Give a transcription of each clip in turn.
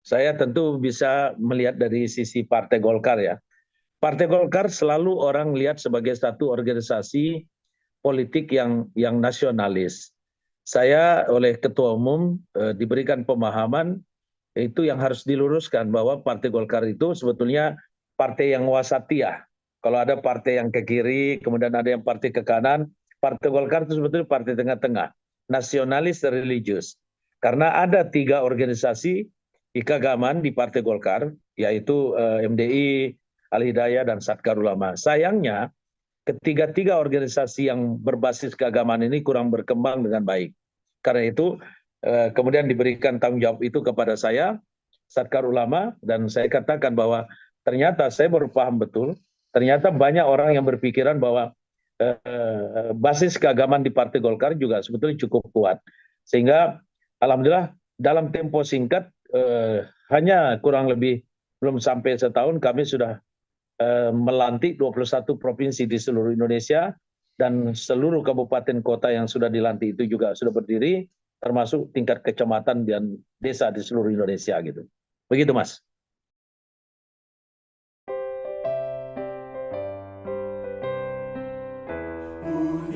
Saya tentu bisa melihat dari sisi Partai Golkar ya. Partai Golkar selalu orang lihat sebagai satu organisasi politik yang nasionalis. Saya oleh Ketua Umum diberikan pemahaman itu yang harus diluruskan bahwa Partai Golkar itu sebetulnya partai yang wasatiyah. Kalau ada partai yang ke kiri, kemudian ada yang partai ke kanan, Partai Golkar itu sebetulnya partai tengah-tengah, nasionalis dan religius. Karena ada 3 organisasi keagamaan di Partai Golkar, yaitu MDI, Al-Hidayah, dan Satkar Ulama. Sayangnya, ketiga-tiga organisasi yang berbasis keagamaan ini kurang berkembang dengan baik. Karena itu, kemudian diberikan tanggung jawab itu kepada saya, Satkar Ulama, dan saya katakan bahwa ternyata saya baru paham betul, ternyata banyak orang yang berpikiran bahwa basis keagamaan di Partai Golkar juga sebetulnya cukup kuat. Sehingga alhamdulillah dalam tempo singkat, hanya kurang lebih belum sampai setahun kami sudah melantik 21 provinsi di seluruh Indonesia, dan seluruh kabupaten kota yang sudah dilantik itu juga sudah berdiri, termasuk tingkat kecamatan dan desa di seluruh Indonesia gitu. Begitu Mas.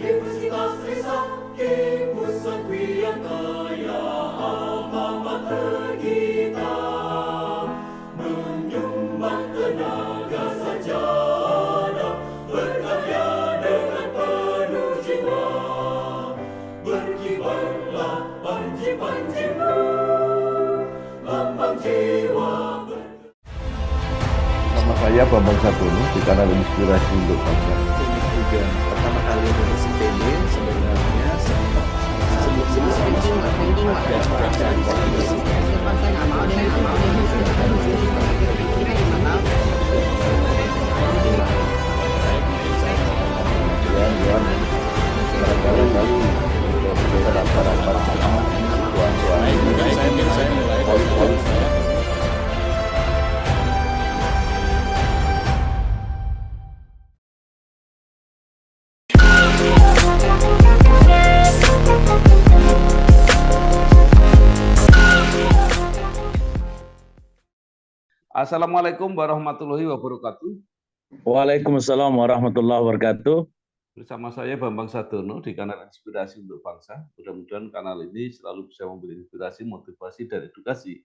Universitas Trisakti, pusat kaya alma mater kita, menyumbang tenaga sarjana, berkarya dengan penuh jiwa, berkibarlah panji-panjimu, lambang jiwa. Nama saya Bambang Satrono di kanal Inspirasi untuk Bangsa. Juga pertama kali lulus IPB sebenarnya Assalamualaikum warahmatullahi wabarakatuh. Waalaikumsalam warahmatullahi wabarakatuh. Bersama saya Bambang Satrono di kanal Inspirasi untuk Bangsa. Mudah-mudahan kanal ini selalu bisa memberi inspirasi, motivasi, dan edukasi.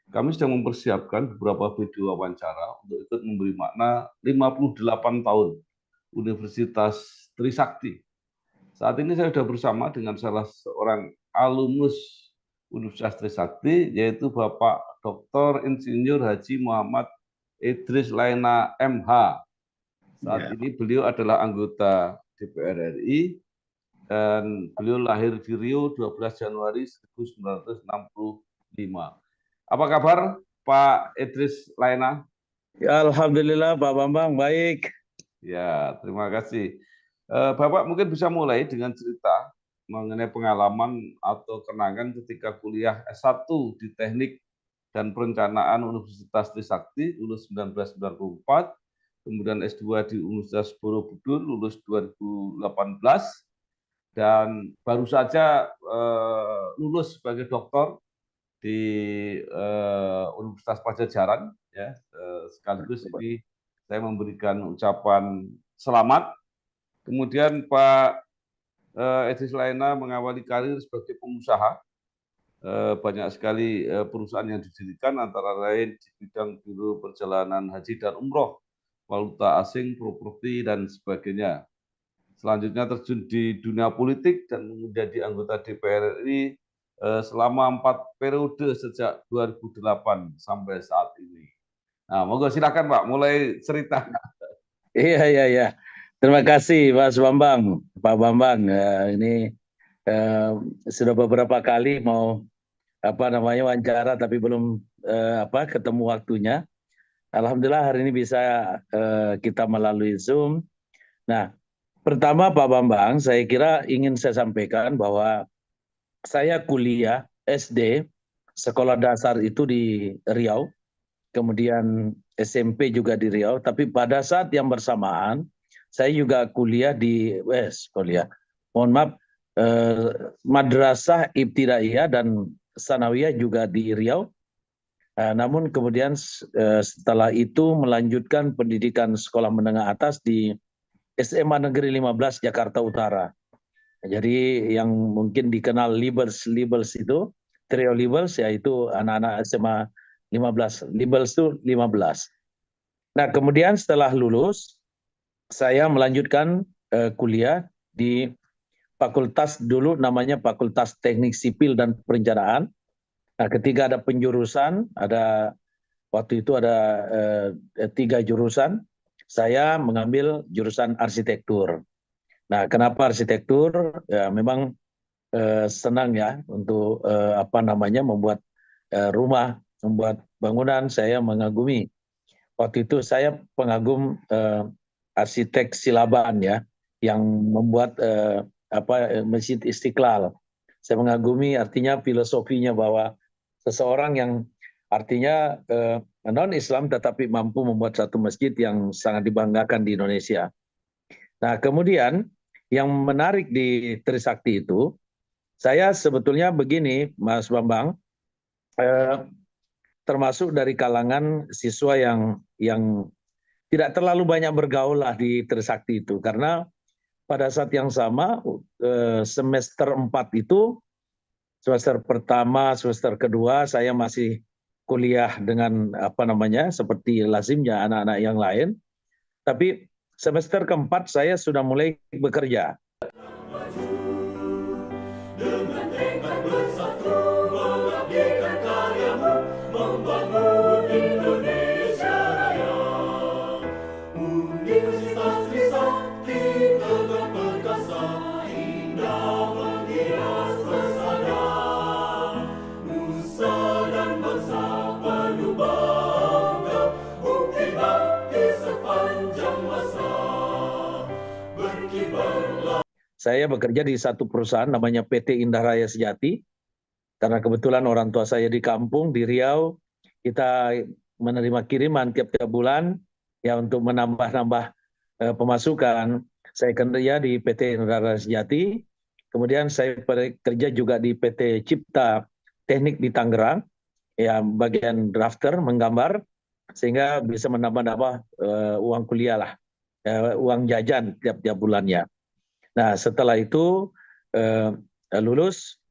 Kami sedang mempersiapkan beberapa video wawancara untuk ikut memberi makna 58 tahun Universitas Trisakti. Saat ini saya sudah bersama dengan salah seorang alumnus Universitas Trisakti, yaitu Bapak Dr. Insinyur Haji Muhammad Idris Laena MH. Saat ini beliau adalah anggota DPR RI dan beliau lahir di Riau 12 Januari 1965. Apa kabar Pak Idris Laena? Ya, alhamdulillah Pak Bambang, baik. Ya, terima kasih. Bapak mungkin bisa mulai dengan cerita mengenai pengalaman atau kenangan ketika kuliah S1 di Teknik dan Perencanaan Universitas Trisakti, lulus 1994, kemudian S2 di Universitas Borobudur, lulus 2018, dan baru saja lulus sebagai doktor di Universitas Pajajaran, ya. Sekaligus ini saya memberikan ucapan selamat. Kemudian Pak Idris Laena mengawali karir sebagai pengusaha. Banyak sekali perusahaan yang didirikan, antara lain di bidang biro perjalanan haji dan umroh, valuta asing, properti, dan sebagainya. Selanjutnya terjun di dunia politik dan menjadi anggota DPR RI selama 4 periode sejak 2008 sampai saat ini. Nah, monggo silakan Pak, mulai cerita. Iya. Terima kasih Mas Bambang, Pak Bambang. Ini sudah beberapa kali mau wawancara tapi belum ketemu waktunya. Alhamdulillah hari ini bisa kita melalui Zoom. Nah, pertama Pak Bambang, saya kira ingin saya sampaikan bahwa saya kuliah SD, sekolah dasar itu di Riau, kemudian SMP juga di Riau, tapi pada saat yang bersamaan saya juga kuliah di Madrasah Ibtidaiyah dan Sanawiyah juga di Riau. Namun kemudian setelah itu melanjutkan pendidikan sekolah menengah atas di SMA Negeri 15 Jakarta Utara. Jadi yang mungkin dikenal Libels itu, trio Libels, yaitu anak-anak SMA 15. Libels itu 15. Nah kemudian setelah lulus, saya melanjutkan kuliah di fakultas dulu namanya Fakultas Teknik Sipil dan Perencanaan. Nah ketika ada penjurusan, waktu itu ada 3 jurusan, saya mengambil jurusan arsitektur. Nah kenapa arsitektur? Ya memang senang ya untuk membuat rumah, membuat bangunan. Saya mengagumi. Waktu itu saya pengagum arsitek Silaban ya, yang membuat Masjid Istiqlal. Saya mengagumi artinya filosofinya bahwa seseorang yang artinya non-Islam tetapi mampu membuat satu masjid yang sangat dibanggakan di Indonesia. Nah kemudian yang menarik di Trisakti itu, saya sebetulnya begini Mas Bambang, termasuk dari kalangan siswa yang tidak terlalu banyak bergaul lah di Trisakti itu, karena pada saat yang sama semester 4 itu, semester pertama, semester kedua saya masih kuliah dengan seperti lazimnya anak-anak yang lain, tapi semester keempat saya sudah mulai bekerja. Dengan tekad bersatu mengabdikan karyamu, membangun Indonesia Raya. Universitas Trisakti tegak perkasa, indah menghias pesona. Nusa dan bangsa penuh bangga, bukti bakti sepanjang masa. Berkibarlah. Saya bekerja di satu perusahaan namanya PT Indah Raya Sejati, karena kebetulan orang tua saya di kampung, di Riau. Kita menerima kiriman tiap-tiap bulan ya untuk menambah-nambah pemasukan. Saya kerja di PT Indah Raya Sejati, kemudian saya bekerja juga di PT Cipta Teknik di Tangerang, ya bagian drafter, menggambar, sehingga bisa menambah-nambah uang kuliah lah, uang jajan tiap-tiap bulannya. Nah setelah itu lulus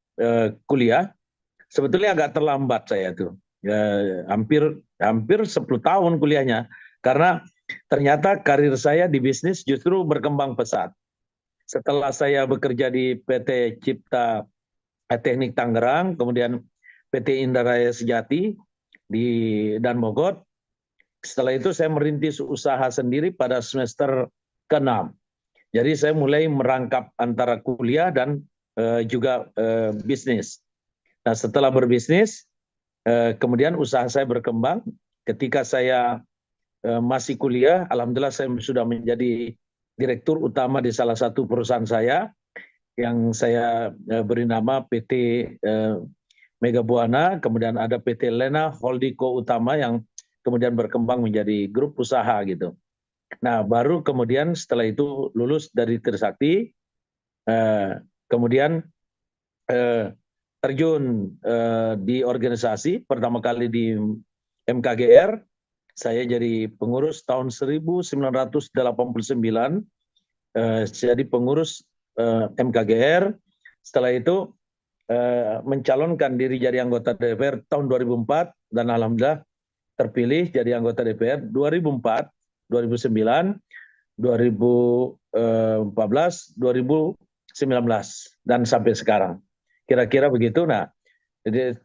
kuliah, sebetulnya agak terlambat saya tuh, hampir 10 tahun kuliahnya, karena ternyata karir saya di bisnis justru berkembang pesat. Setelah saya bekerja di PT Cipta Teknik Tangerang, kemudian PT Indah Raya Sejati di Danmogot, setelah itu saya merintis usaha sendiri pada semester ke-6. Jadi saya mulai merangkap antara kuliah dan juga bisnis. Nah setelah berbisnis, kemudian usaha saya berkembang. Ketika saya masih kuliah, alhamdulillah saya sudah menjadi direktur utama di salah satu perusahaan saya, yang saya beri nama PT Mega Buana, kemudian ada PT Lena Holdiko Utama yang kemudian berkembang menjadi grup usaha gitu. Nah baru kemudian setelah itu lulus dari Trisakti, kemudian terjun di organisasi, pertama kali di MKGR, saya jadi pengurus tahun 1989, jadi pengurus MKGR. Setelah itu mencalonkan diri jadi anggota DPR tahun 2004, dan alhamdulillah terpilih jadi anggota DPR 2004, 2009, 2014, 2019, dan sampai sekarang. Kira-kira begitu. Nah,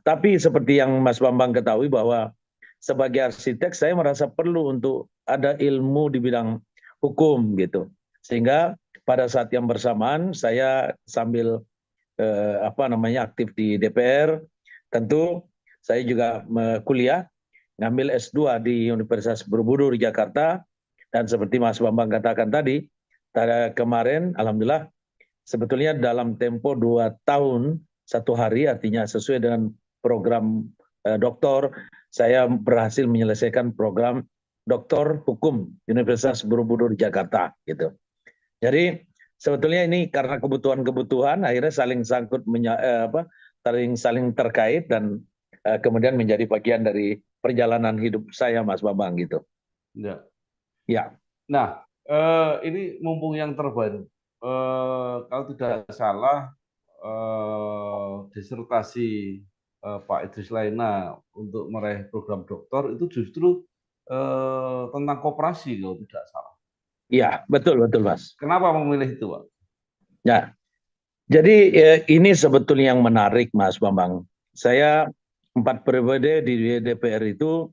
tapi seperti yang Mas Bambang ketahui bahwa sebagai arsitek saya merasa perlu untuk ada ilmu di bidang hukum gitu. Sehingga pada saat yang bersamaan saya sambil aktif di DPR, tentu saya juga kuliah, ngambil S2 di Universitas Borobudur di Jakarta. Dan seperti Mas Bambang katakan tadi, kemarin alhamdulillah sebetulnya dalam tempo 2 tahun 1 hari, artinya sesuai dengan program doktor, saya berhasil menyelesaikan program doktor hukum Universitas Borobudur di Jakarta gitu. Jadi sebetulnya ini karena kebutuhan-kebutuhan akhirnya saling terkait, dan kemudian menjadi bagian dari perjalanan hidup saya, Mas Bambang gitu. Ya. Ya, Nah, ini mumpung yang terbaru, kalau tidak salah disertasi Pak Idris Laina untuk meraih program doktor itu justru tentang koperasi kalau tidak salah. iya, betul betul, Mas. Kenapa memilih itu, Pak? Ya, jadi ini sebetulnya yang menarik, Mas Bambang. Saya 4 periode di DPR itu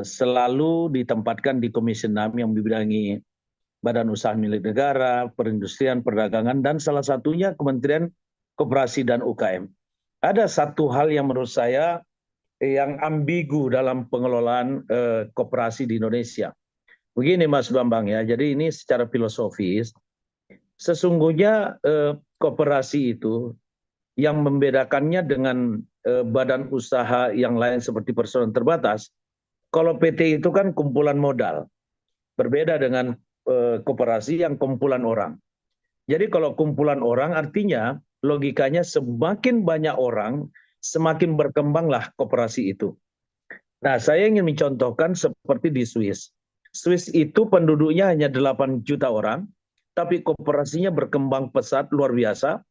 selalu ditempatkan di Komisi 6 yang membidangi Badan Usaha Milik Negara, Perindustrian, Perdagangan, dan salah satunya Kementerian Koperasi dan UKM. Ada satu hal yang menurut saya yang ambigu dalam pengelolaan koperasi di Indonesia. Begini Mas Bambang ya, jadi ini secara filosofis, sesungguhnya koperasi itu yang membedakannya dengan badan usaha yang lain seperti perseroan terbatas, kalau PT itu kan kumpulan modal, berbeda dengan koperasi yang kumpulan orang. Jadi kalau kumpulan orang artinya logikanya semakin banyak orang, semakin berkembanglah koperasi itu. Nah, saya ingin mencontohkan seperti di Swiss. Swiss itu penduduknya hanya 8 juta orang, tapi koperasinya berkembang pesat luar biasa.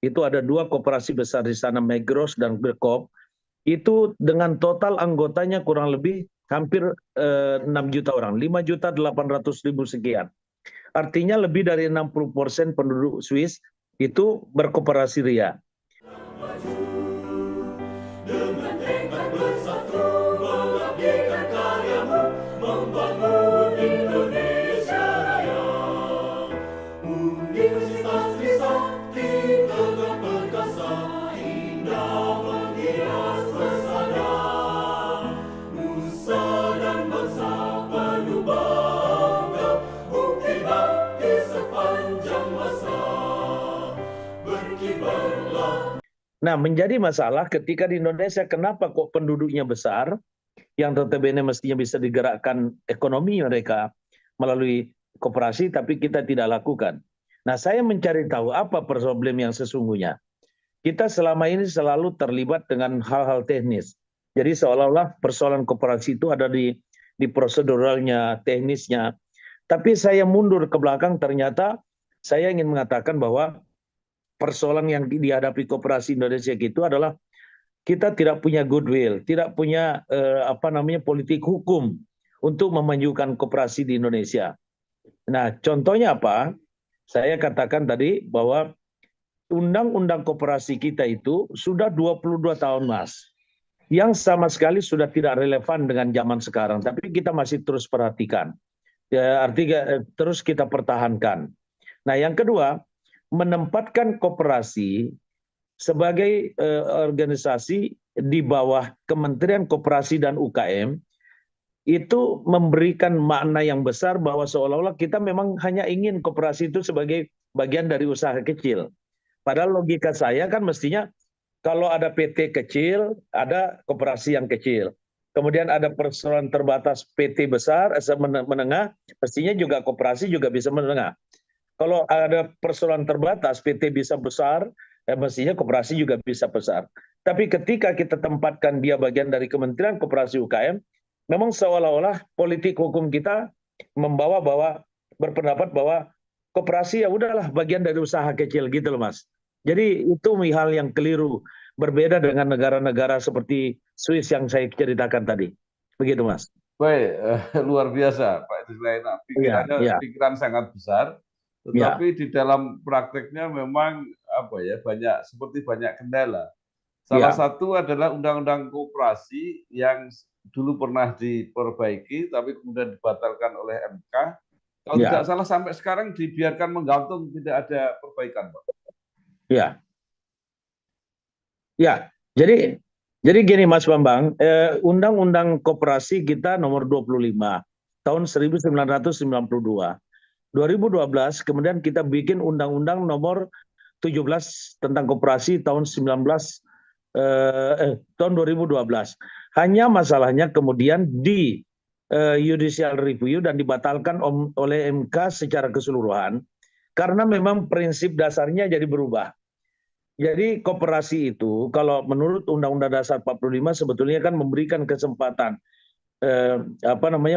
Itu ada 2 koperasi besar di sana, Migros dan Coop. Itu dengan total anggotanya kurang lebih hampir 6 juta orang, 5.800.000 sekian. Artinya lebih dari 60% penduduk Swiss itu berkoperasi ria. Dengan tekad bersatu mengabdikan karyamu, membangun Indonesia Raya. Universitas Trisakti Negara Perkasa, indah menghias pesona. Nusa dan bangsa penuh bangga, bukti bakti sepanjang masa. Berkibarlah. Nah, menjadi masalah ketika di Indonesia kenapa kok penduduknya besar, yang notabene mestinya bisa digerakkan ekonomi mereka melalui koperasi, tapi kita tidak lakukan. Nah, saya mencari tahu apa problem yang sesungguhnya. Kita selama ini selalu terlibat dengan hal-hal teknis. Jadi seolah-olah persoalan koperasi itu ada di proseduralnya, teknisnya. Tapi saya mundur ke belakang, ternyata saya ingin mengatakan bahwa persoalan yang dihadapi koperasi Indonesia itu adalah kita tidak punya goodwill, tidak punya politik hukum untuk memajukan koperasi di Indonesia. Nah, contohnya apa? Saya katakan tadi bahwa undang-undang koperasi kita itu sudah 22 tahun, Mas. Yang sama sekali sudah tidak relevan dengan zaman sekarang, tapi kita masih terus perhatikan. Ya, artinya terus kita pertahankan. Nah, yang kedua, menempatkan koperasi sebagai organisasi di bawah Kementerian Koperasi dan UKM itu memberikan makna yang besar bahwa seolah-olah kita memang hanya ingin koperasi itu sebagai bagian dari usaha kecil. Padahal logika saya kan mestinya kalau ada PT kecil, ada koperasi yang kecil. Kemudian ada perseroan terbatas PT besar, menengah, mestinya juga koperasi juga bisa menengah. Kalau ada persoalan terbatas, PT bisa besar, mestinya koperasi juga bisa besar. Tapi ketika kita tempatkan dia bagian dari Kementerian Koperasi UKM, memang seolah-olah politik hukum kita membawa berpendapat bahwa koperasi ya udahlah bagian dari usaha kecil gitu loh, Mas. Jadi itu hal yang keliru, berbeda dengan negara-negara seperti Swiss yang saya ceritakan tadi. Begitu, Mas. Baik, luar biasa Pak Idris Laina. Pikiran sangat besar. Tetapi di dalam prakteknya memang banyak kendala. Salah satu adalah undang-undang koperasi yang dulu pernah diperbaiki tapi kemudian dibatalkan oleh MK. Kalau tidak salah sampai sekarang dibiarkan menggantung, tidak ada perbaikan, Pak. Ya. Ya, jadi gini Mas Bambang, Undang-Undang Koperasi kita nomor 25 tahun 1992. 2012 kemudian kita bikin Undang-Undang nomor 17 tentang koperasi tahun 2012. Hanya masalahnya kemudian di judicial review dan dibatalkan oleh MK secara keseluruhan karena memang prinsip dasarnya jadi berubah. Jadi koperasi itu kalau menurut Undang-Undang Dasar 45 sebetulnya kan memberikan kesempatan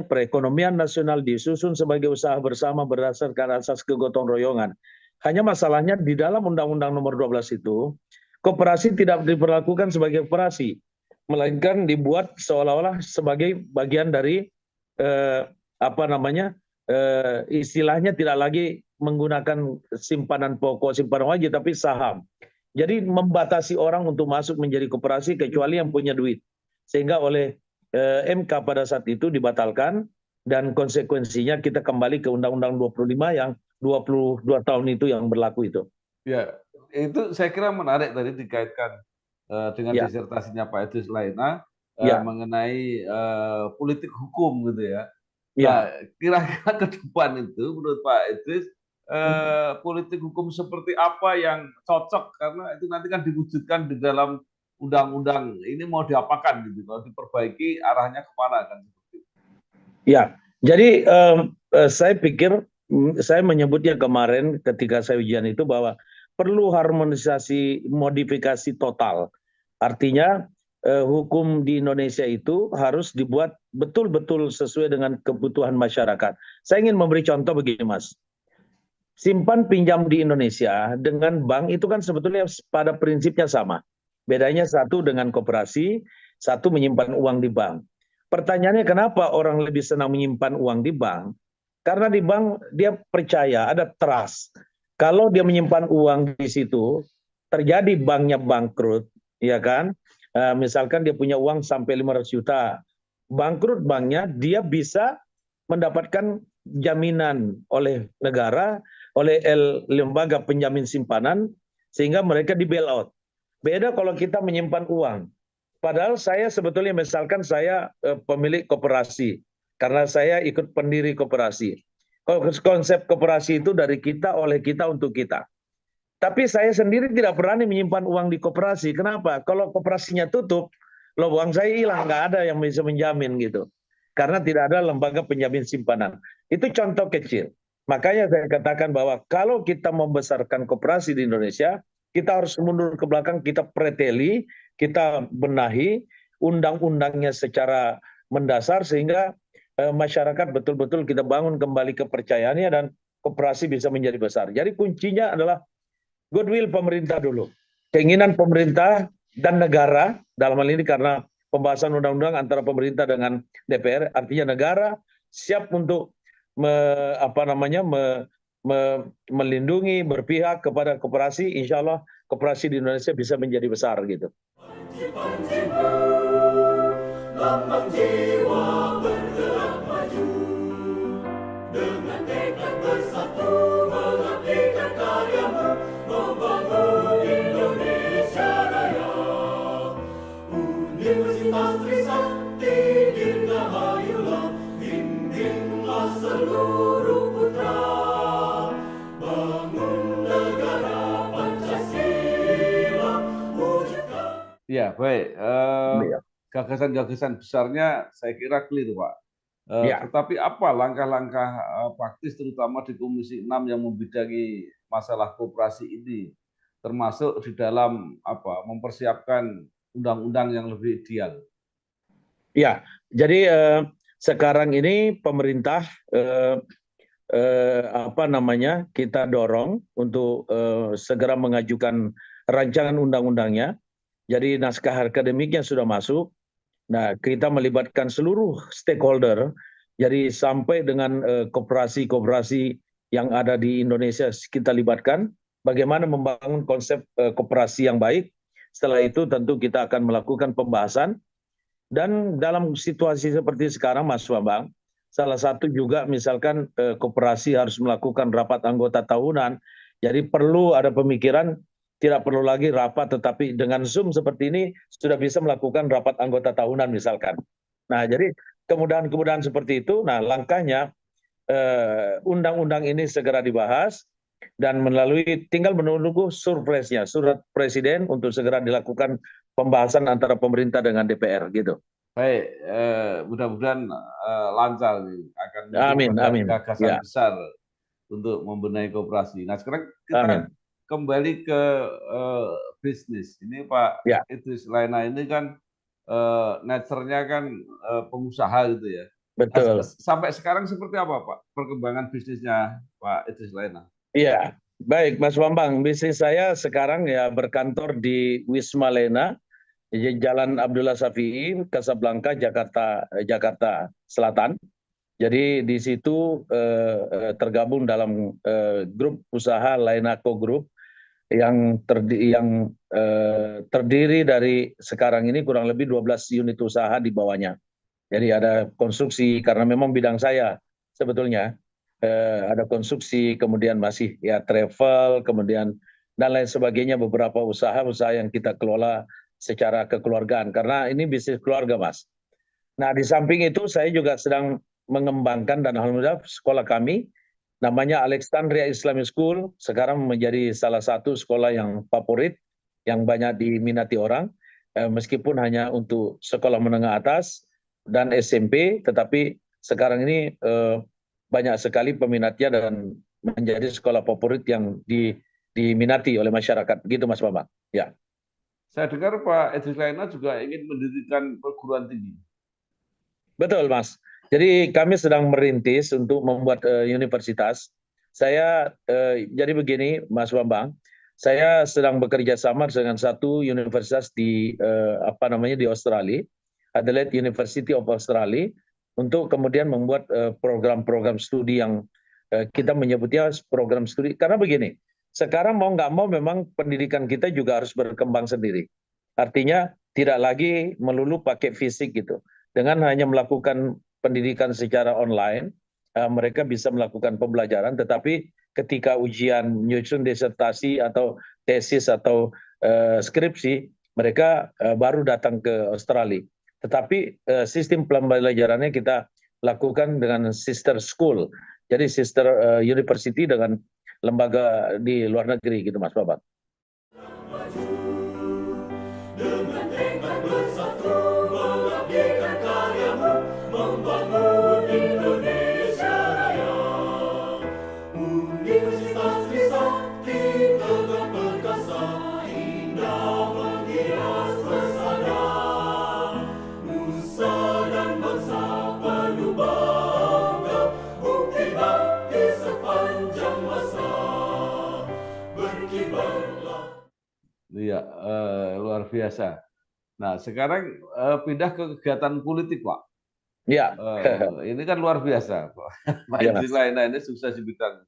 perekonomian nasional disusun sebagai usaha bersama berdasarkan asas kegotong royongan. Hanya masalahnya di dalam Undang-Undang Nomor 12 itu koperasi tidak diperlakukan sebagai koperasi, melainkan dibuat seolah-olah sebagai bagian dari eh, istilahnya tidak lagi menggunakan simpanan pokok, simpanan wajib, tapi saham. Jadi membatasi orang untuk masuk menjadi koperasi kecuali yang punya duit. Sehingga oleh MK pada saat itu dibatalkan dan konsekuensinya kita kembali ke Undang-Undang 25 yang 22 tahun itu yang berlaku itu. Ya, itu saya kira menarik tadi dikaitkan dengan Ya, disertasinya Pak Idrus Laina ya, mengenai politik hukum gitu ya. ya. Nah, kira-kira ke depan itu menurut Pak Idris politik hukum seperti apa yang cocok karena itu nanti kan diwujudkan di dalam undang-undang ini mau diapakan gitu kalau diperbaiki arahnya kemana kan seperti itu. Ya, jadi saya pikir saya menyebutnya kemarin ketika saya ujian itu bahwa perlu harmonisasi modifikasi total. Artinya hukum di Indonesia itu harus dibuat betul-betul sesuai dengan kebutuhan masyarakat. Saya ingin memberi contoh begini, Mas. Simpan pinjam di Indonesia dengan bank itu kan sebetulnya pada prinsipnya sama. Bedanya satu dengan koperasi, satu menyimpan uang di bank. Pertanyaannya kenapa orang lebih senang menyimpan uang di bank? Karena di bank dia percaya, ada trust. Kalau dia menyimpan uang di situ, terjadi banknya bangkrut, ya kan? Misalkan dia punya uang sampai 500 juta, bangkrut banknya, dia bisa mendapatkan jaminan oleh negara, oleh lembaga penjamin simpanan, sehingga mereka di bail out. Beda kalau kita menyimpan uang. Padahal saya sebetulnya misalkan saya pemilik koperasi, karena saya ikut pendiri koperasi. Konsep koperasi itu dari kita, oleh kita, untuk kita. Tapi saya sendiri tidak berani menyimpan uang di koperasi. Kenapa? Kalau koperasinya tutup, loh uang saya hilang, nggak ada yang bisa menjamin gitu. Karena tidak ada lembaga penjamin simpanan. Itu contoh kecil. Makanya saya katakan bahwa kalau kita membesarkan koperasi di Indonesia, kita harus mundur ke belakang, kita preteli, kita benahi undang-undangnya secara mendasar sehingga masyarakat betul-betul kita bangun kembali kepercayaannya dan koperasi bisa menjadi besar. Jadi kuncinya adalah goodwill pemerintah dulu. Keinginan pemerintah dan negara, dalam hal ini karena pembahasan undang-undang antara pemerintah dengan DPR, artinya negara siap untuk melindungi, berpihak kepada koperasi. Insya Allah koperasi di Indonesia bisa menjadi besar gitu. Panji-panjimu, lambang jiwa bergerak maju, dengan tekad bersatu mengabdikan karyamu, membangun Indonesia Raya. Universitas Trisakti dirgahayulah, bimbinglah seluruh putra, bangun negara Pancasila, wujudkan. Ya, baik. Ya. Gagasan-gagasan besarnya saya kira clear, Pak. Ya. Tetapi apa langkah-langkah praktis terutama di Komisi 6 yang membidangi masalah koperasi ini, termasuk di dalam mempersiapkan undang-undang yang lebih ideal? Ya, jadi sekarang ini pemerintah kita dorong untuk segera mengajukan rancangan undang-undangnya. Jadi naskah akademiknya sudah masuk. Nah, kita melibatkan seluruh stakeholder. Jadi sampai dengan koperasi-koperasi yang ada di Indonesia kita libatkan. Bagaimana membangun konsep koperasi yang baik. Setelah itu tentu kita akan melakukan pembahasan. Dan dalam situasi seperti sekarang, Mas Bambang, salah satu juga misalkan koperasi harus melakukan rapat anggota tahunan. Jadi perlu ada pemikiran, tidak perlu lagi rapat, tetapi dengan Zoom seperti ini sudah bisa melakukan rapat anggota tahunan misalkan. Nah, jadi kemudahan-kemudahan seperti itu. Nah, langkahnya undang-undang ini segera dibahas dan tinggal menunggu surpresnya, surat presiden untuk segera dilakukan pembahasan antara pemerintah dengan DPR gitu. Baik, mudah-mudahan lancar akan Amin, amin. gagasan Ya. besar untuk membenahi koperasi. Nah, sekarang kita Amin. kembali ke bisnis. Ini Pak Ya, Idris Laina ini kan nature-nya kan pengusaha gitu ya. Nah, betul. sampai sekarang seperti apa Pak perkembangan bisnisnya Pak Idris Laina? Iya, baik Mas Bambang. Bisnis saya sekarang ya berkantor di Wisma Lena, di Jalan Abdullah Shafi'i, Kasablanka, Jakarta Selatan. Jadi di situ tergabung dalam grup usaha Lainaco Group yang terdiri dari sekarang ini kurang lebih 12 unit usaha di bawahnya. Jadi ada konstruksi karena memang bidang saya sebetulnya ada konstruksi, kemudian masih ya travel, kemudian dan lain sebagainya, beberapa usaha-usaha yang kita kelola secara kekeluargaan karena ini bisnis keluarga, Mas. Nah, di samping itu saya juga sedang mengembangkan dan alhamdulillah sekolah kami namanya Alexandria Islamic School sekarang menjadi salah satu sekolah yang favorit yang banyak diminati orang meskipun hanya untuk sekolah menengah atas dan SMP, tetapi sekarang ini banyak sekali peminatnya dan menjadi sekolah favorit yang diminati oleh masyarakat. Begitu Mas Bambang. Ya. Saya dengar Pak Idris Laina juga ingin mendirikan perguruan tinggi. Betul, Mas. Jadi kami sedang merintis untuk membuat universitas. Saya jadi begini, Mas Bambang. Saya sedang bekerja sama dengan satu universitas di di Australia, Adelaide University of Australia, untuk kemudian membuat program-program studi yang kita menyebutnya program studi. Karena begini, sekarang mau nggak mau memang pendidikan kita juga harus berkembang sendiri. Artinya tidak lagi melulu pakai fisik gitu. Dengan hanya melakukan pendidikan secara online, mereka bisa melakukan pembelajaran, tetapi ketika ujian menyusun disertasi atau tesis atau skripsi, mereka baru datang ke Australia. Tetapi sistem pembelajarannya kita lakukan dengan sister school, jadi sister university dengan lembaga di luar negeri gitu, Mas Babak. Dengan tekad bersatu mengabdikan karyamu, membangun Indonesia Raya. Universitas Trisakti tegak perkasa, indah menghias pesona. Nusa dan bangsa penuh bangga, bukti bakti sepanjang masa. Berkibarlah. Iya, luar biasa. Nah, sekarang pindah ke kegiatan politik, Pak. Ya, Ini kan luar biasa, Pak. Pak ya, Idris Laina ini sukses di bidang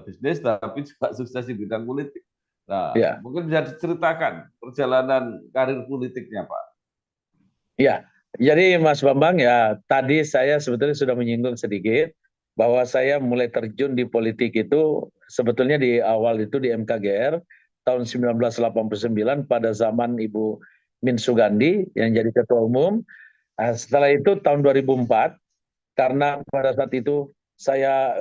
bisnis, tapi juga sukses di bidang politik. Nah, ya. mungkin bisa diceritakan perjalanan karir politiknya, Pak. Ya, jadi Mas Bambang ya tadi saya sebetulnya sudah menyinggung sedikit bahwa saya mulai terjun di politik itu sebetulnya di awal itu di MKGR tahun 1989 pada zaman Ibu Min Sugandi yang jadi ketua umum. Nah, setelah itu tahun 2004 karena pada saat itu saya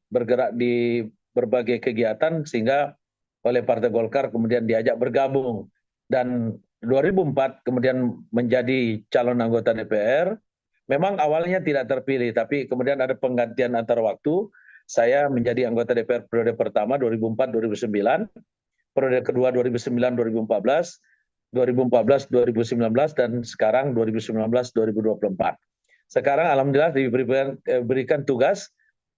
bergerak di berbagai kegiatan sehingga oleh Partai Golkar kemudian diajak bergabung dan 2004 kemudian menjadi calon anggota DPR. Memang awalnya tidak terpilih tapi kemudian ada penggantian antar waktu. Saya menjadi anggota DPR periode pertama 2004-2009, periode kedua 2009-2014, 2014-2019 dan sekarang 2019-2024. Sekarang alhamdulillah diberikan tugas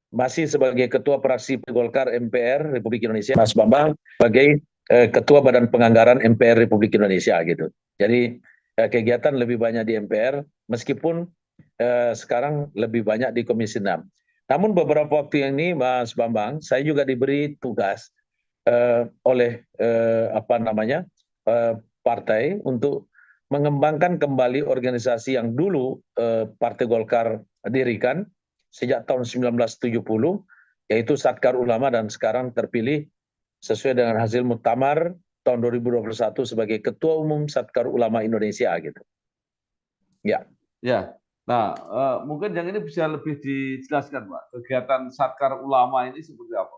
masih sebagai Ketua Fraksi Golkar MPR Republik Indonesia, Mas Bambang sebagai Ketua Badan Penganggaran MPR Republik Indonesia gitu. Jadi kegiatan lebih banyak di MPR meskipun sekarang lebih banyak di Komisi 6. Namun beberapa waktu ini Mas Bambang, saya juga diberi tugas oleh partai untuk mengembangkan kembali organisasi yang dulu Partai Golkar dirikan sejak tahun 1970, yaitu Satkar Ulama dan sekarang terpilih sesuai dengan hasil muktamar tahun 2021 sebagai Ketua Umum Satkar Ulama Indonesia gitu. Ya. Ya. Nah, mungkin yang ini bisa lebih dijelaskan, Pak. Kegiatan Satkar Ulama ini seperti apa?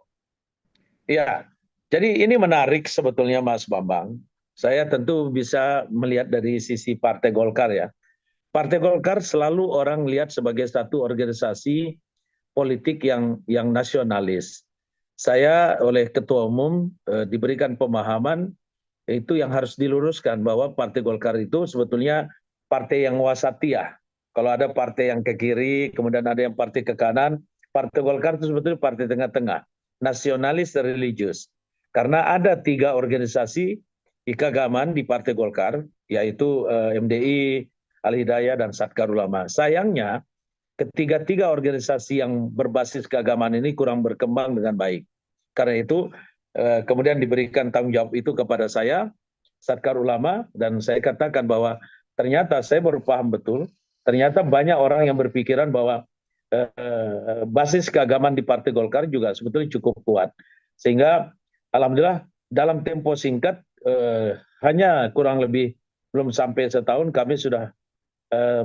Ya. Jadi ini menarik sebetulnya Mas Bambang. Saya tentu bisa melihat dari sisi Partai Golkar ya. Partai Golkar selalu orang lihat sebagai satu organisasi politik yang nasionalis. saya oleh Ketua Umum diberikan pemahaman itu yang harus diluruskan bahwa Partai Golkar itu sebetulnya partai yang wasatiyah. Kalau ada partai yang ke kiri, kemudian ada yang partai ke kanan, Partai Golkar itu sebetulnya partai tengah-tengah, nasionalis dan religius. Karena ada 3 organisasi keagamaan di Partai Golkar, yaitu MDI, Al-Hidayah, dan Satkar Ulama. Sayangnya, ketiga-tiga organisasi yang berbasis keagamaan ini kurang berkembang dengan baik. Karena itu kemudian diberikan tanggung jawab itu kepada saya, Satkar Ulama, dan saya katakan bahwa ternyata saya baru paham betul, ternyata banyak orang yang berpikiran bahwa basis keagamaan di Partai Golkar juga sebetulnya cukup kuat. Sehingga alhamdulillah dalam tempo singkat, hanya kurang lebih belum sampai setahun kami sudah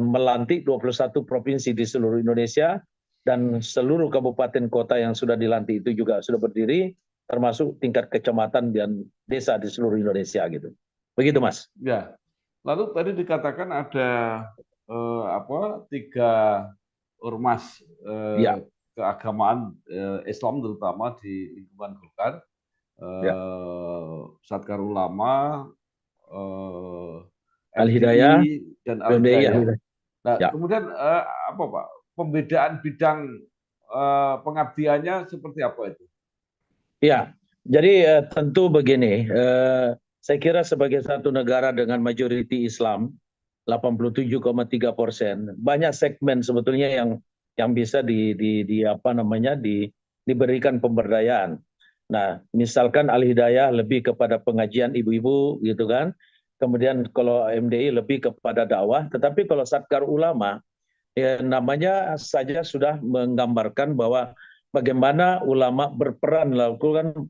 melantik 21 provinsi di seluruh Indonesia, dan seluruh kabupaten kota yang sudah dilantik itu juga sudah berdiri, termasuk tingkat kecamatan dan desa di seluruh Indonesia gitu. Begitu Mas. Ya. Lalu tadi dikatakan ada 3 ormas Ya. keagamaan Islam terutama di lingkungan Golkar, Ya. Satkar Ulama, Al-Hidayah, MDI, dan MDI, Al-Hidayah. Nah, ya. kemudian apa Pak? Pembedaan bidang pengabdiannya seperti apa itu? Ya, jadi tentu begini, saya kira sebagai satu negara dengan majoriti Islam 87,3%, banyak segmen sebetulnya yang bisa diberikan pemberdayaan. Nah, misalkan Al-Hidayah lebih kepada pengajian ibu-ibu gitu kan. Kemudian kalau MDI lebih kepada dakwah, tetapi kalau Satkar Ulama ya namanya saja sudah menggambarkan bahwa bagaimana ulama berperan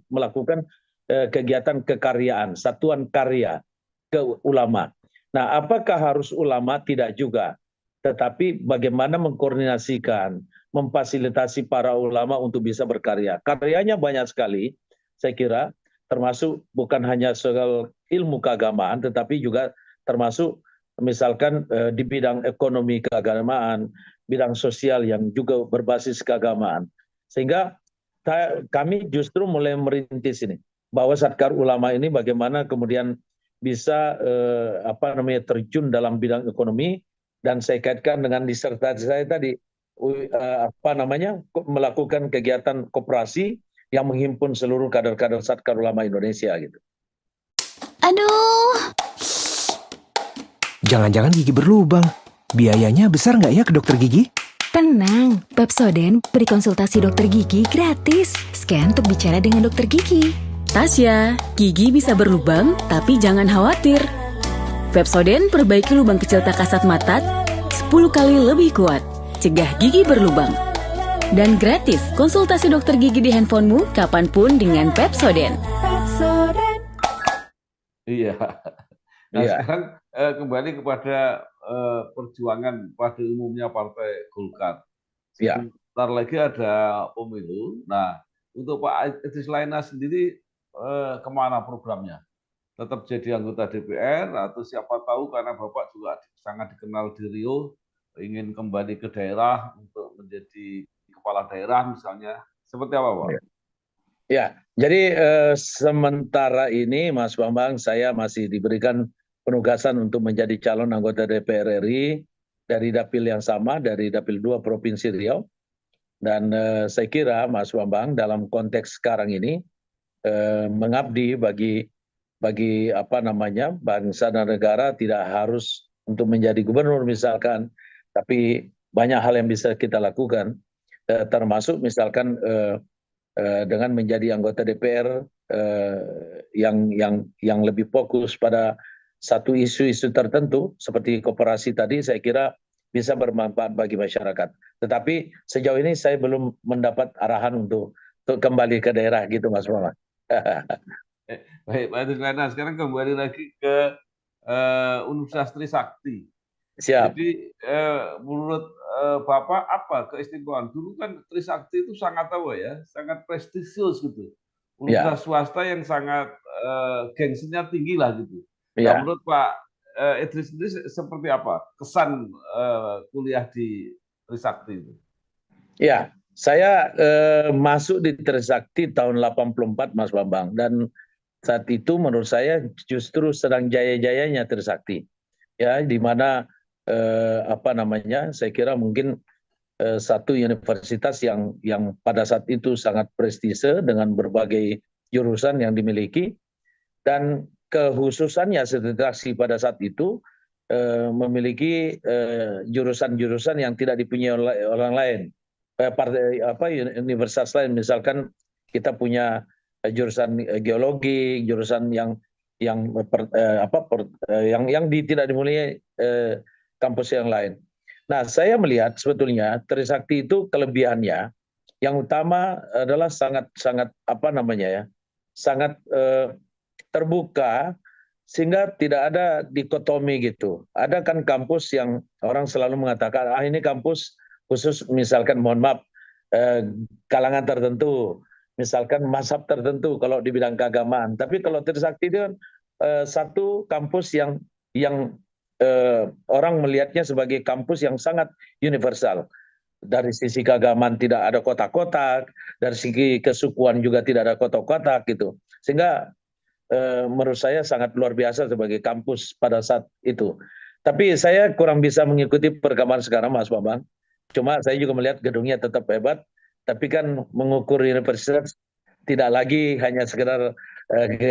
melakukan kegiatan kekaryaan, satuan karya ke ulama. Nah, apakah harus ulama? Tidak juga. Tetapi bagaimana mengkoordinasikan, memfasilitasi para ulama untuk bisa berkarya. Karyanya banyak sekali, saya kira, termasuk bukan hanya soal ilmu keagamaan, tetapi juga termasuk misalkan di bidang ekonomi keagamaan, bidang sosial yang juga berbasis keagamaan. Sehingga kami justru mulai merintis ini, bahwa Satkar Ulama ini bagaimana kemudian bisa terjun dalam bidang ekonomi, dan saya kaitkan dengan disertasi saya tadi, melakukan kegiatan koperasi yang menghimpun seluruh kader-kader Satkar Ulama Indonesia gitu. Aduh, Jangan-jangan gigi berlubang. Biayanya besar nggak ya ke dokter gigi? tenang. Pepsodent beri konsultasi dokter gigi gratis. Scan untuk bicara dengan dokter gigi. Tasya, gigi bisa berlubang, tapi jangan khawatir. Pepsodent perbaiki lubang kecil tak kasat mata 10 kali lebih kuat. Cegah gigi berlubang. Dan gratis konsultasi dokter gigi di handphonemu kapanpun dengan Pepsodent. Iya. Nah, Iya. sekarang kembali kepada perjuangan pada umumnya Partai Golkar. Ya. Sebentar lagi ada pemilu. Nah, untuk Pak Idris Laina sendiri kemana programnya? Tetap jadi anggota DPR atau siapa tahu karena Bapak juga sangat dikenal di Riau, ingin kembali ke daerah untuk menjadi kepala daerah misalnya. Seperti apa, Pak? Ya, jadi sementara ini Mas Bambang, saya masih diberikan penugasan untuk menjadi calon anggota DPR RI dari dapil yang sama, dari dapil 2 Provinsi Riau. Dan saya kira Mas Bambang dalam konteks sekarang ini mengabdi bagi bangsa dan negara, tidak harus untuk menjadi gubernur misalkan, tapi banyak hal yang bisa kita lakukan, termasuk misalkan dengan menjadi anggota DPR yang lebih fokus pada satu isu-isu tertentu seperti koperasi tadi, saya kira bisa bermanfaat bagi masyarakat. Tetapi sejauh ini saya belum mendapat arahan untuk kembali ke daerah gitu Mas Muhammad. Baik, Pak Idris Laina, sekarang kembali lagi ke Universitas Trisakti. Siap. Jadi menurut Bapak apa keistimewaan? Dulu kan Trisakti itu sangat sangat prestisius gitu. Universitas swasta yang sangat gengsinya tinggi lah gitu. Nah, menurut Pak Idris sendiri seperti apa kesan kuliah di Trisakti itu? Ya, Saya masuk di Trisakti tahun 84, Mas Bambang, dan saat itu menurut saya justru sedang jaya-jayanya Trisakti, ya, di mana apa namanya, saya kira mungkin satu universitas yang pada saat itu sangat prestise dengan berbagai jurusan yang dimiliki, dan kekhususannya Trisakti pada saat itu memiliki jurusan-jurusan yang tidak dipunyai oleh orang lain, universitas lain. Misalkan kita punya jurusan geologi, jurusan yang tidak dimulai kampus yang lain. Nah, saya melihat sebetulnya Trisakti itu kelebihannya yang utama adalah sangat sangat terbuka, sehingga tidak ada dikotomi gitu. Ada kan kampus yang orang selalu mengatakan, ini kampus khusus, misalkan mohon maaf, kalangan tertentu, misalkan mazhab tertentu kalau di bidang keagamaan. Tapi kalau Trisakti itu kan satu kampus yang orang melihatnya sebagai kampus yang sangat universal. Dari sisi keagamaan tidak ada kotak-kotak, dari segi kesukuan juga tidak ada kotak-kotak gitu. Sehingga menurut saya sangat luar biasa sebagai kampus pada saat itu. Tapi saya kurang bisa mengikuti perkembangan sekarang, Mas Bambang. Cuma saya juga melihat gedungnya tetap hebat, tapi kan mengukur universitas tidak lagi hanya sekedar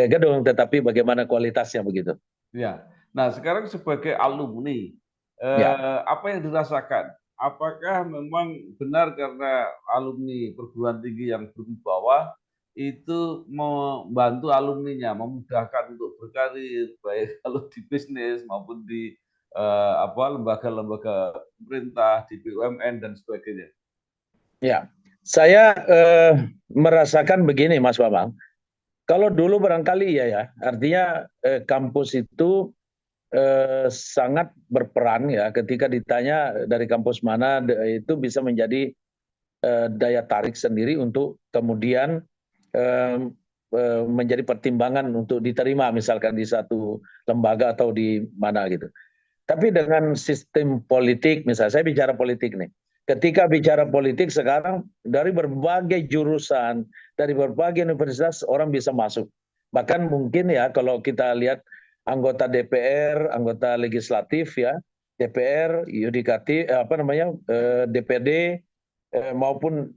gedung, tetapi bagaimana kualitasnya begitu. Ya. Nah, sekarang sebagai alumni, Ya. apa yang dirasakan? Apakah memang benar karena alumni perguruan tinggi yang berwibawa itu membantu alumninya, memudahkan untuk berkarir, baik kalau di bisnis maupun di lembaga-lembaga pemerintah, di BUMN dan sebagainya? Ya, saya merasakan begini, Mas Bambang. Kalau dulu barangkali ya, artinya kampus itu sangat berperan ya, ketika ditanya dari kampus mana, itu bisa menjadi daya tarik sendiri untuk kemudian menjadi pertimbangan untuk diterima misalkan di satu lembaga atau di mana gitu. Tapi dengan sistem politik, misalnya saya bicara politik nih, ketika bicara politik sekarang dari berbagai jurusan, dari berbagai universitas orang bisa masuk. Bahkan mungkin ya kalau kita lihat anggota DPR, anggota legislatif ya, DPR, yudikatif, DPD maupun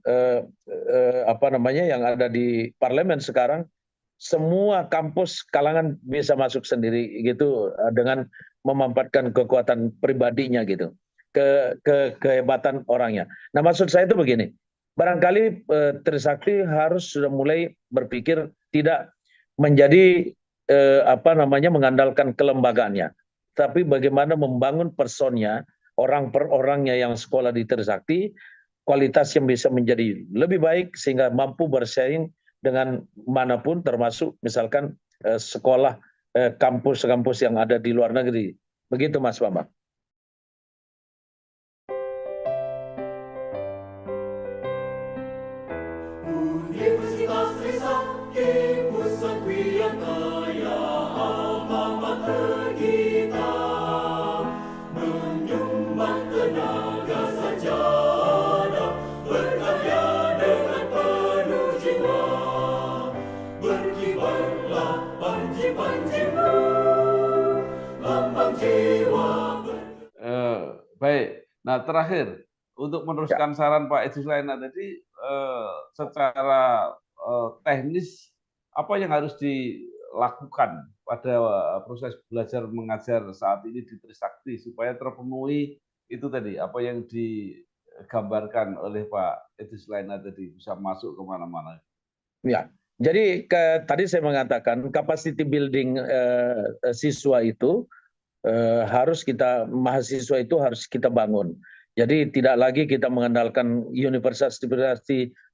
yang ada di parlemen sekarang, semua kampus kalangan bisa masuk sendiri gitu, dengan memanfaatkan kekuatan pribadinya gitu, kehebatan orangnya. Nah, maksud saya itu begini, barangkali Trisakti harus sudah mulai berpikir tidak menjadi mengandalkan kelembagaannya, tapi bagaimana membangun personnya, orang per orangnya yang sekolah di Trisakti, kualitas yang bisa menjadi lebih baik sehingga mampu bersaing dengan manapun, termasuk misalkan sekolah kampus-kampus yang ada di luar negeri. Begitu, Mas Bambang. Universitas Trisakti, pusat yang kaya, alma mater kita, menyumbang tenaga sarjana, berkarya dengan penuh jiwa, berkibarlah panji-panjimu, lambang jiwa. Baik. Nah, terakhir untuk meneruskan saran Pak Edi Sulaina tadi, secara teknis apa yang harus dilakukan pada proses belajar mengajar saat ini di Trisakti supaya terpenuhi itu tadi apa yang digambarkan oleh Pak Edi Sulaina tadi, bisa masuk kemana-mana? Ya, jadi tadi saya mengatakan capacity building siswa itu mahasiswa itu harus kita bangun. Jadi tidak lagi kita mengandalkan universitas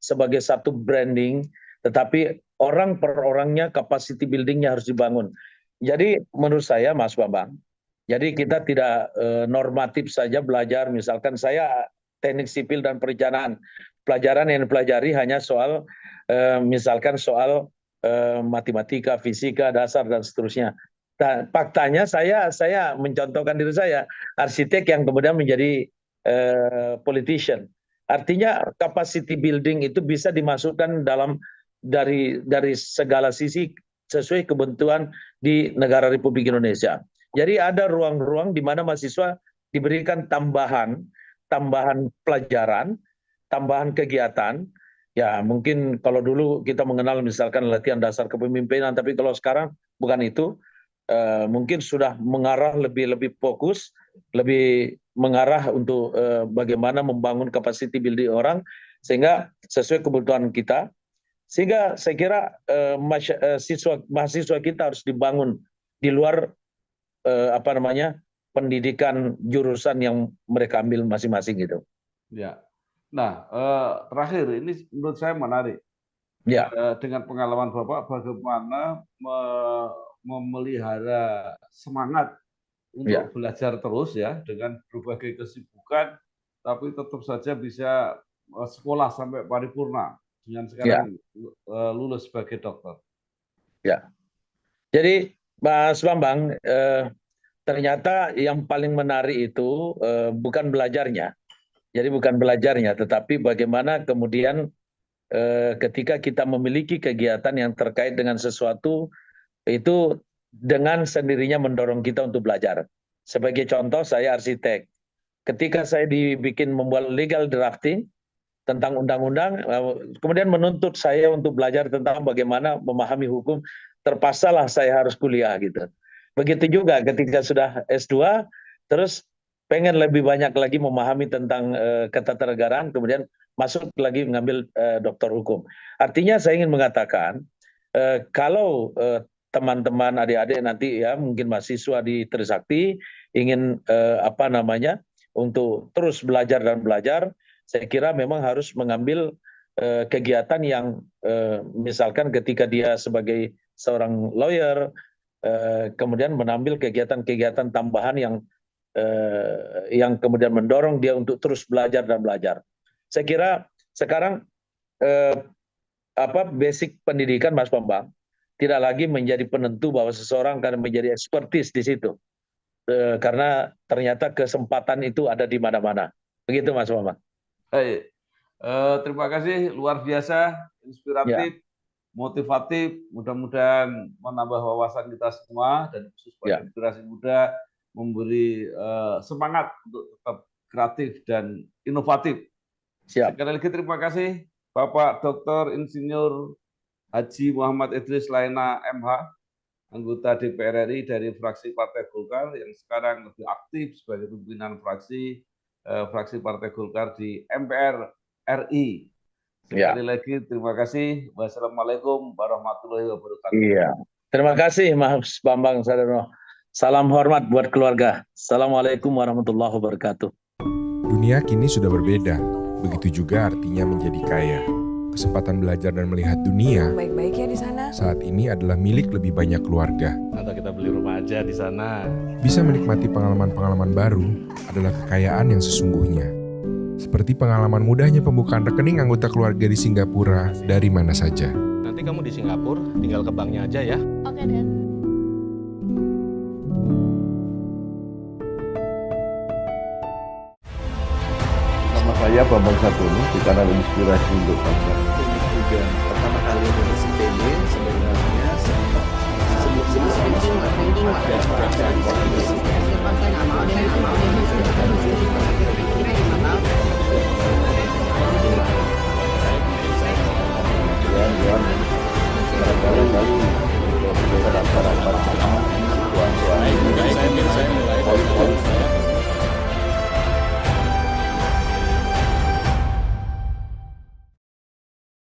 sebagai satu branding, tetapi orang per orangnya capacity buildingnya harus dibangun. Jadi menurut saya, Mas Bambang, jadi kita tidak normatif saja belajar, misalkan saya teknik sipil dan perencanaan, pelajaran yang dipelajari hanya soal misalkan soal matematika, fisika, dasar dan seterusnya. Nah, faktanya saya mencontohkan diri saya, arsitek yang kemudian menjadi politician. Artinya capacity building itu bisa dimasukkan dari segala sisi sesuai kebutuhan di negara Republik Indonesia. Jadi ada ruang-ruang di mana mahasiswa diberikan tambahan pelajaran, tambahan kegiatan. Ya mungkin kalau dulu kita mengenal misalkan latihan dasar kepemimpinan, tapi kalau sekarang bukan itu. Mungkin sudah mengarah lebih fokus, lebih mengarah untuk bagaimana membangun capacity building orang sehingga sesuai kebutuhan kita. Sehingga saya kira mahasiswa kita harus dibangun di luar pendidikan jurusan yang mereka ambil masing-masing gitu. Ya. Nah, terakhir ini menurut saya menarik. Ya. Dengan pengalaman Bapak, bagaimana memelihara semangat untuk belajar terus ya dengan berbagai kesibukan, tapi tetap saja bisa sekolah sampai paripurna dengan sekarang lulus sebagai dokter. Ya. Jadi Mas Bambang, ternyata yang paling menarik itu bukan belajarnya. Jadi bukan belajarnya, tetapi bagaimana kemudian ketika kita memiliki kegiatan yang terkait dengan sesuatu itu dengan sendirinya mendorong kita untuk belajar. Sebagai contoh, saya arsitek. Ketika saya membuat legal drafting tentang undang-undang, kemudian menuntut saya untuk belajar tentang bagaimana memahami hukum, terpaksalah saya harus kuliah gitu. Begitu juga ketika sudah S2, terus pengen lebih banyak lagi memahami tentang ketatanegaraan, kemudian masuk lagi mengambil doktor hukum. Artinya saya ingin mengatakan, kalau teman-teman adik-adik nanti ya mungkin mahasiswa di Trisakti ingin untuk terus belajar dan belajar, saya kira memang harus mengambil kegiatan yang misalkan ketika dia sebagai seorang lawyer kemudian mengambil kegiatan-kegiatan tambahan yang kemudian mendorong dia untuk terus belajar dan belajar. Saya kira sekarang basic pendidikan Mas Bambang tidak lagi menjadi penentu bahwa seseorang akan menjadi ekspertis di situ. Karena ternyata kesempatan itu ada di mana-mana. Begitu Mas Bambang. Baik. Terima kasih, luar biasa, inspiratif, motivatif, mudah-mudahan menambah wawasan kita semua dan khusus bagi generasi muda memberi semangat untuk tetap kreatif dan inovatif. Sekali lagi terima kasih Bapak Dr. Insinyur Haji Muhammad Idris Laena MH, anggota DPR RI dari fraksi Partai Golkar yang sekarang lebih aktif sebagai pimpinan fraksi Partai Golkar di MPR RI. Sekali lagi terima kasih. Wassalamualaikum warahmatullahi wabarakatuh. Iya. Terima kasih Mas Bambang Sadono. Salam hormat buat keluarga. Assalamualaikum warahmatullahi wabarakatuh. Dunia kini sudah berbeda. Begitu juga artinya menjadi kaya. Kesempatan belajar dan melihat dunia baik-baik ya di sana. Saat ini adalah milik lebih banyak keluarga. Atau kita beli rumah aja di sana. Bisa menikmati pengalaman-pengalaman baru adalah kekayaan yang sesungguhnya. Seperti pengalaman mudahnya pembukaan rekening anggota keluarga di Singapura dari mana saja. Nanti kamu di Singapura, tinggal ke banknya aja ya. Oke, Dad. Nama saya Bambang Sadono di kanal Inspirasi untuk Bangsa. Juga pertama kali lulus IPB sebenarnya sebelum